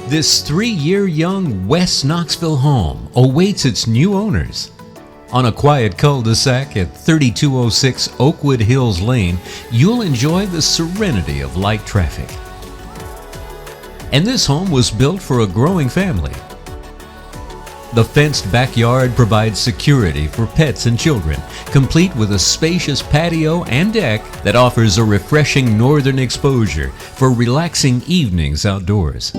This 3-year young West Knoxville home awaits its new owners. On a quiet cul-de-sac at 3206 Oakwood Hills Lane, you'll enjoy the serenity of light traffic. And this home was built for a growing family. The fenced backyard provides security for pets and children, complete with a spacious patio and deck that offers a refreshing northern exposure for relaxing evenings outdoors.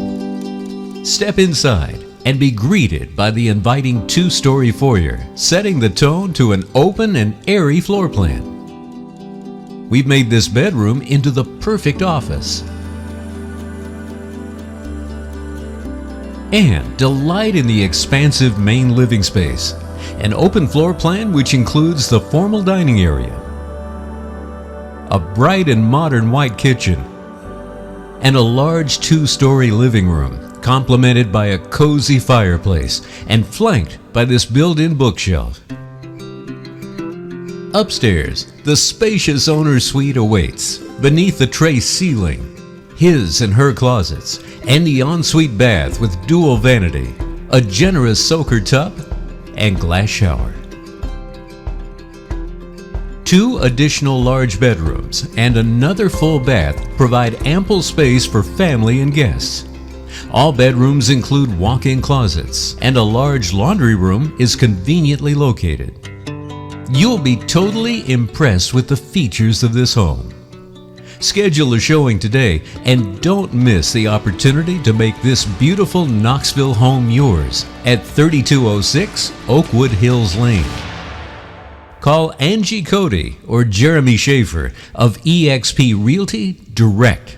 Step inside and be greeted by the inviting 2-story foyer, setting the tone to an open and airy floor plan. We've made this bedroom into the perfect office. And delight in the expansive main living space, an open floor plan which includes the formal dining area, a bright and modern white kitchen, and a large 2-story living room, complemented by a cozy fireplace and flanked by this built-in bookshelf. Upstairs, the spacious owner's suite awaits beneath the tray ceiling, his and her closets, and the ensuite bath with dual vanity, a generous soaker tub, and glass shower. 2 additional large bedrooms and another full bath provide ample space for family and guests. All bedrooms include walk-in closets, and a large laundry room is conveniently located. You'll be totally impressed with the features of this home. Schedule a showing today and don't miss the opportunity to make this beautiful Knoxville home yours at 3206 Oakwood Hills Lane. Call Angie Cody or Jeremy Shaffer of eXp Realty direct